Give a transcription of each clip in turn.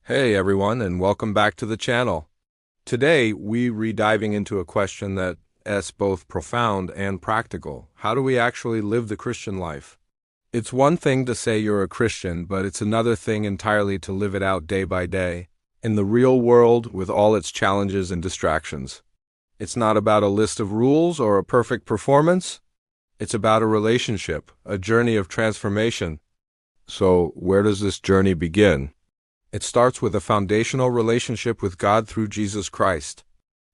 Hey everyone, and welcome back to the channel. Today, we re-diving into a question that is both profound and practical. How do we actually live the Christian life? It's one thing to say you're a Christian, but it's another thing entirely to live it out day by day, in the real world with all its challenges and distractions. It's not about a list of rules or a perfect performance. It's about a relationship, a journey of transformation. So, where does this journey begin? It starts with a foundational relationship with God through Jesus Christ.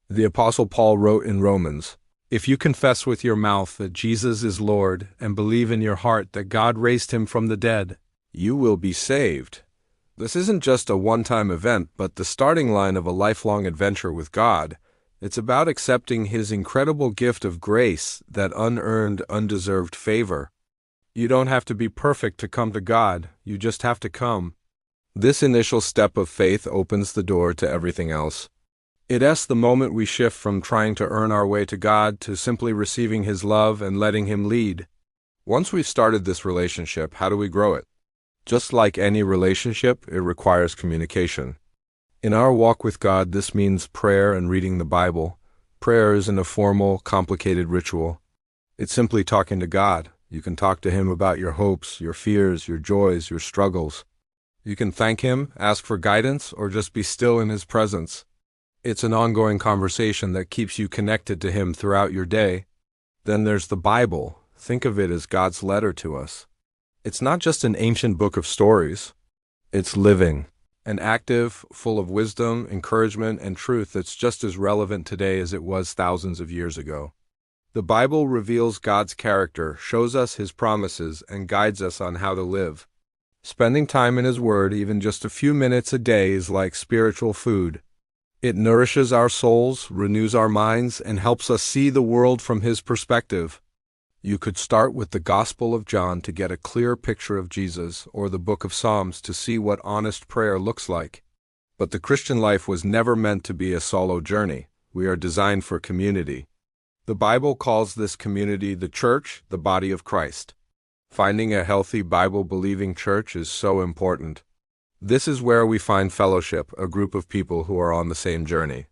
The Apostle Paul wrote in Romans, "If you confess with your mouth that Jesus is Lord and believe in your heart that God raised him from the dead, you will be saved." This isn't just a one-time event, but the starting line of a lifelong adventure with God. It's about accepting his incredible gift of grace, that unearned, undeserved favor. You don't have to be perfect to come to God, you just have to come. This initial step of faith opens the door to everything else. It's the moment we shift from trying to earn our way to God to simply receiving his love and letting him lead. Once we've started this relationship, how do we grow it? Just like any relationship, it requires communication. In our walk with God, this means prayer and reading the Bible. Prayer isn't a formal, complicated ritual. It's simply talking to God. You can talk to him about your hopes, your fears, your joys, your struggles. You can thank him, ask for guidance, or just be still in his presence. It's an ongoing conversation that keeps you connected to him throughout your day. Then there's the Bible. Think of it as God's letter to us. It's not just an ancient book of stories. It's living, and active, full of wisdom, encouragement, and truth that's just as relevant today as it was thousands of years ago. The Bible reveals God's character, shows us his promises, and guides us on how to live. Spending time in his word, even just a few minutes a day, is like spiritual food. It nourishes our souls, renews our minds, and helps us see the world from his perspective. You could start with the Gospel of John to get a clear picture of Jesus, or the Book of Psalms to see what honest prayer looks like. But the Christian life was never meant to be a solo journey. We are designed for community. The Bible calls this community the church, the body of Christ. Finding a healthy Bible-believing church is so important. This is where we find fellowship, a group of people who are on the same journey.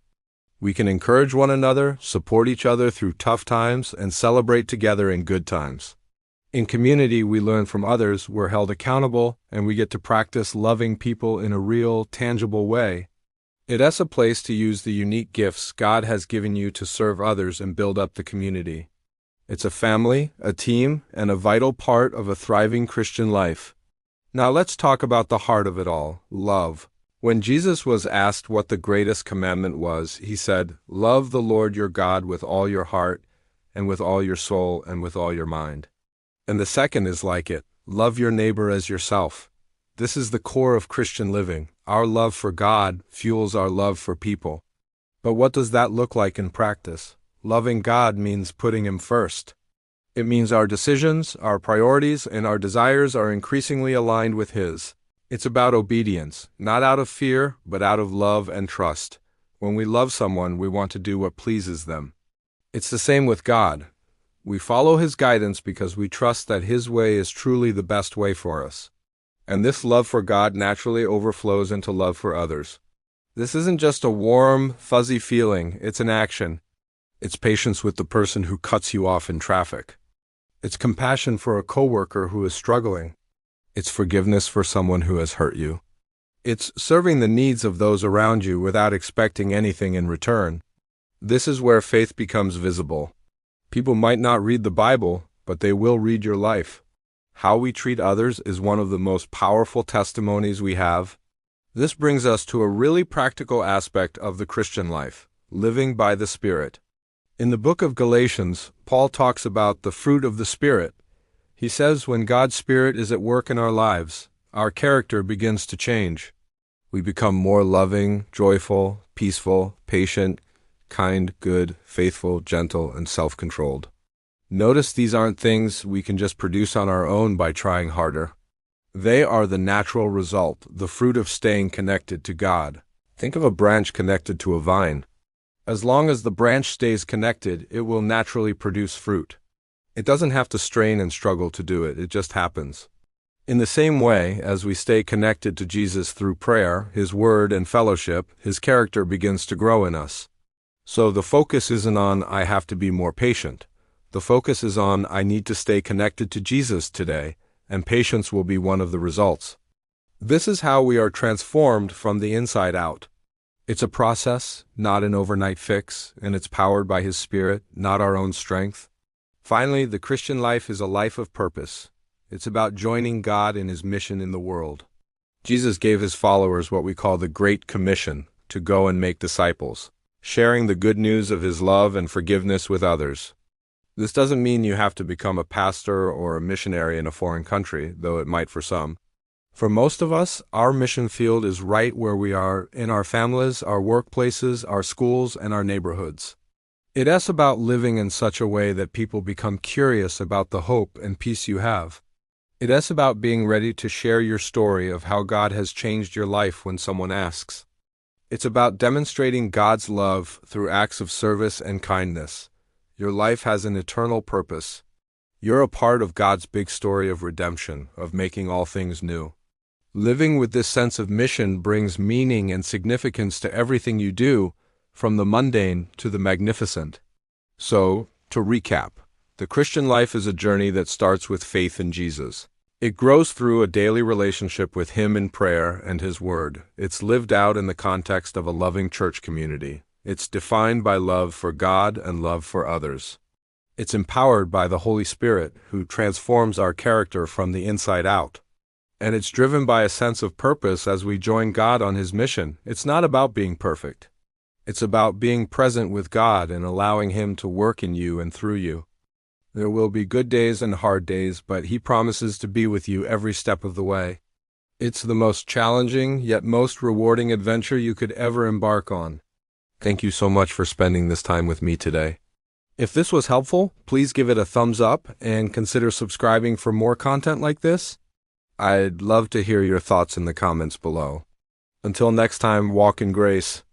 We can encourage one another, support each other through tough times, and celebrate together in good times. In community, we learn from others, we're held accountable, and we get to practice loving people in a real, tangible way. It's a place to use the unique gifts God has given you to serve others and build up the community. It's a family, a team, and a vital part of a thriving Christian life. Now let's talk about the heart of it all, love. When Jesus was asked what the greatest commandment was, he said, "Love the Lord your God with all your heart, and with all your soul, and with all your mind." And the second is like it, love your neighbor as yourself. This is the core of Christian living. Our love for God fuels our love for people. But what does that look like in practice? Loving God means putting him first. It means our decisions, our priorities, and our desires are increasingly aligned with his. It's about obedience, not out of fear, but out of love and trust. When we love someone, we want to do what pleases them. It's the same with God. We follow his guidance because we trust that his way is truly the best way for us. And this love for God naturally overflows into love for others. This isn't just a warm, fuzzy feeling, it's an action. It's patience with the person who cuts you off in traffic. It's compassion for a coworker who is struggling. It's forgiveness for someone who has hurt you. It's serving the needs of those around you without expecting anything in return. This is where faith becomes visible. People might not read the Bible, but they will read your life. How we treat others is one of the most powerful testimonies we have. This brings us to a really practical aspect of the Christian life, living by the Spirit. In the book of Galatians, Paul talks about the fruit of the Spirit. He says when God's Spirit is at work in our lives, our character begins to change. We become more loving, joyful, peaceful, patient, kind, good, faithful, gentle, and self-controlled. Notice these aren't things we can just produce on our own by trying harder. They are the natural result, the fruit of staying connected to God. Think of a branch connected to a vine. As long as the branch stays connected, it will naturally produce fruit. It doesn't have to strain and struggle to do it, it just happens. In the same way, as we stay connected to Jesus through prayer, His Word, and fellowship, His character begins to grow in us. So the focus isn't on, I have to be more patient. The focus is on, I need to stay connected to Jesus today, and patience will be one of the results. This is how we are transformed from the inside out. It's a process, not an overnight fix, and it's powered by His Spirit, not our own strength. Finally, the Christian life is a life of purpose. It's about joining God in His mission in the world. Jesus gave His followers what we call the Great Commission, to go and make disciples, sharing the good news of His love and forgiveness with others. This doesn't mean you have to become a pastor or a missionary in a foreign country, though it might for some. For most of us, our mission field is right where we are, in our families, our workplaces, our schools, and our neighborhoods. It is about living in such a way that people become curious about the hope and peace you have. It is about being ready to share your story of how God has changed your life when someone asks. It's about demonstrating God's love through acts of service and kindness. Your life has an eternal purpose. You're a part of God's big story of redemption, of making all things new. Living with this sense of mission brings meaning and significance to everything you do, from the mundane to the magnificent. So, to recap, the Christian life is a journey that starts with faith in Jesus. It grows through a daily relationship with Him in prayer and His Word. It's lived out in the context of a loving church community. It's defined by love for God and love for others. It's empowered by the Holy Spirit, who transforms our character from the inside out. And it's driven by a sense of purpose as we join God on His mission. It's not about being perfect. It's about being present with God and allowing Him to work in you and through you. There will be good days and hard days, but He promises to be with you every step of the way. It's the most challenging, yet most rewarding adventure you could ever embark on. Thank you so much for spending this time with me today. If this was helpful, please give it a thumbs up and consider subscribing for more content like this. I'd love to hear your thoughts in the comments below. Until next time, walk in grace.